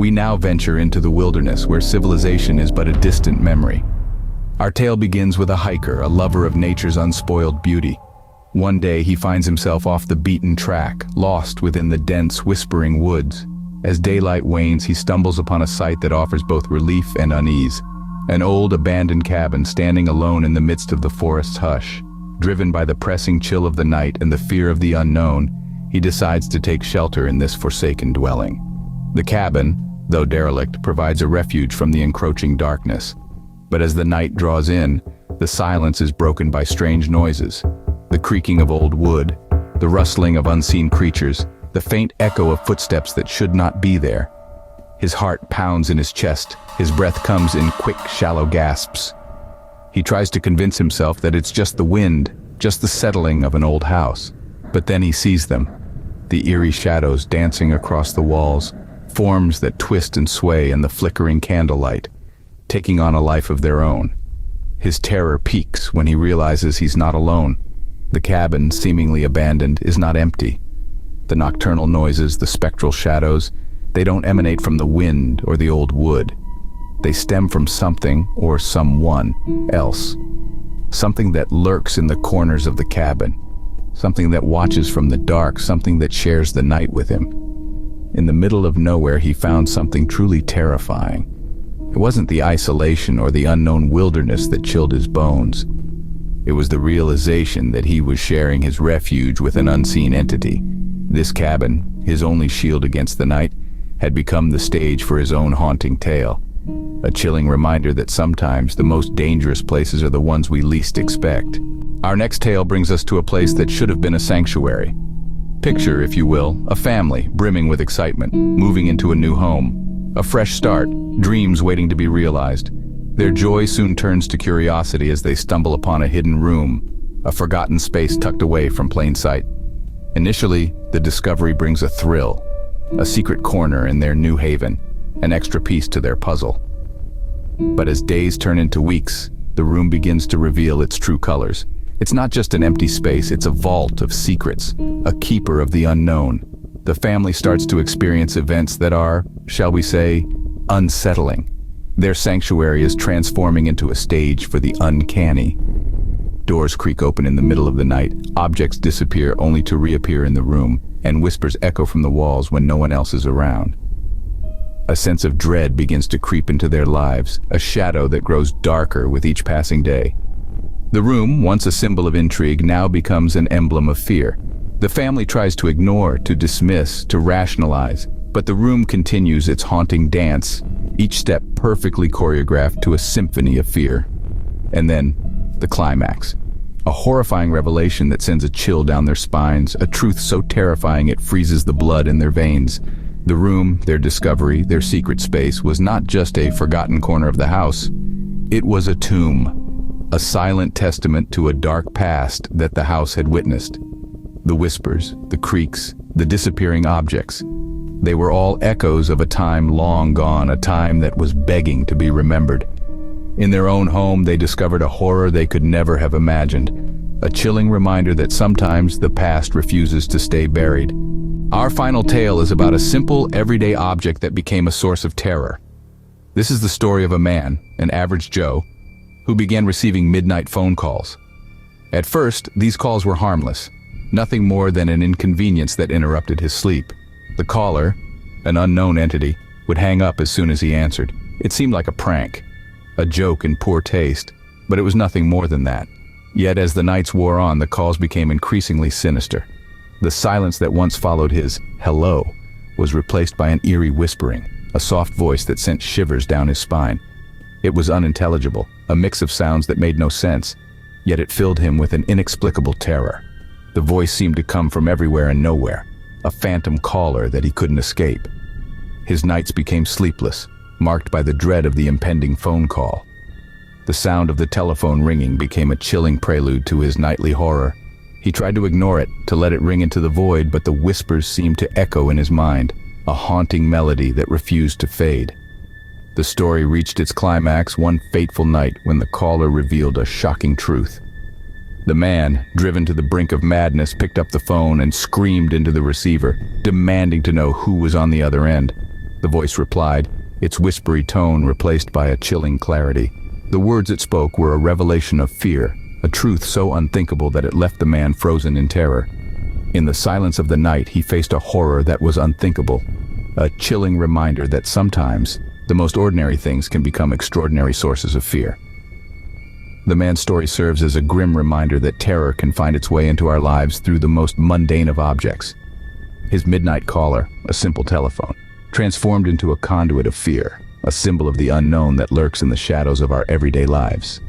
We now venture into the wilderness where civilization is but a distant memory. Our tale begins with a hiker, a lover of nature's unspoiled beauty. One day he finds himself off the beaten track, lost within the dense, whispering woods. As daylight wanes, he stumbles upon a sight that offers both relief and unease. An old, abandoned cabin standing alone in the midst of the forest's hush. Driven by the pressing chill of the night and the fear of the unknown, he decides to take shelter in this forsaken dwelling. The cabin, though derelict, provides a refuge from the encroaching darkness. But as the night draws in, the silence is broken by strange noises. The creaking of old wood, the rustling of unseen creatures, the faint echo of footsteps that should not be there. His heart pounds in his chest, his breath comes in quick, shallow gasps. He tries to convince himself that it's just the wind, just the settling of an old house. But then he sees them, the eerie shadows dancing across the walls, forms that twist and sway in the flickering candlelight, taking on a life of their own. His terror peaks when he realizes he's not alone. The cabin, seemingly abandoned, is not empty. The nocturnal noises, the spectral shadows, they don't emanate from the wind or the old wood. They stem from something or someone else. Something that lurks in the corners of the cabin. Something that watches from the dark, something that shares the night with him. In the middle of nowhere, he found something truly terrifying. It wasn't the isolation or the unknown wilderness that chilled his bones. It was the realization that he was sharing his refuge with an unseen entity. This cabin, his only shield against the night, had become the stage for his own haunting tale. A chilling reminder that sometimes the most dangerous places are the ones we least expect. Our next tale brings us to a place that should have been a sanctuary. Picture, if you will, a family brimming with excitement, moving into a new home. A fresh start, dreams waiting to be realized. Their joy soon turns to curiosity as they stumble upon a hidden room, a forgotten space tucked away from plain sight. Initially, the discovery brings a thrill, a secret corner in their new haven, an extra piece to their puzzle. But as days turn into weeks, the room begins to reveal its true colors. It's not just an empty space, it's a vault of secrets, a keeper of the unknown. The family starts to experience events that are, shall we say, unsettling. Their sanctuary is transforming into a stage for the uncanny. Doors creak open in the middle of the night, objects disappear only to reappear in the room, and whispers echo from the walls when no one else is around. A sense of dread begins to creep into their lives, a shadow that grows darker with each passing day. The room, once a symbol of intrigue, now becomes an emblem of fear. The family tries to ignore, to dismiss, to rationalize, but the room continues its haunting dance, each step perfectly choreographed to a symphony of fear. And then, the climax. A horrifying revelation that sends a chill down their spines, a truth so terrifying it freezes the blood in their veins. The room, their discovery, their secret space, was not just a forgotten corner of the house. It was a tomb, a silent testament to a dark past that the house had witnessed. The whispers, the creaks, the disappearing objects, they were all echoes of a time long gone, a time that was begging to be remembered. In their own home, they discovered a horror they could never have imagined, a chilling reminder that sometimes the past refuses to stay buried. Our final tale is about a simple, everyday object that became a source of terror. This is the story of a man, an average Joe, who began receiving midnight phone calls. At first, these calls were harmless, nothing more than an inconvenience that interrupted his sleep. The caller, an unknown entity, would hang up as soon as he answered. It seemed like a prank, a joke in poor taste, but it was nothing more than that. Yet as the nights wore on, the calls became increasingly sinister. The silence that once followed his hello was replaced by an eerie whispering, a soft voice that sent shivers down his spine. It was unintelligible, a mix of sounds that made no sense, yet it filled him with an inexplicable terror. The voice seemed to come from everywhere and nowhere, a phantom caller that he couldn't escape. His nights became sleepless, marked by the dread of the impending phone call. The sound of the telephone ringing became a chilling prelude to his nightly horror. He tried to ignore it, to let it ring into the void, but the whispers seemed to echo in his mind, a haunting melody that refused to fade. The story reached its climax one fateful night when the caller revealed a shocking truth. The man, driven to the brink of madness, picked up the phone and screamed into the receiver, demanding to know who was on the other end. the voice replied, its whispery tone replaced by a chilling clarity. The words it spoke were a revelation of fear, a truth so unthinkable that it left the man frozen in terror. In the silence of the night, he faced a horror that was unthinkable, a chilling reminder that sometimes the most ordinary things can become extraordinary sources of fear. The man's story serves as a grim reminder that terror can find its way into our lives through the most mundane of objects. His midnight caller, a simple telephone, transformed into a conduit of fear, a symbol of the unknown that lurks in the shadows of our everyday lives.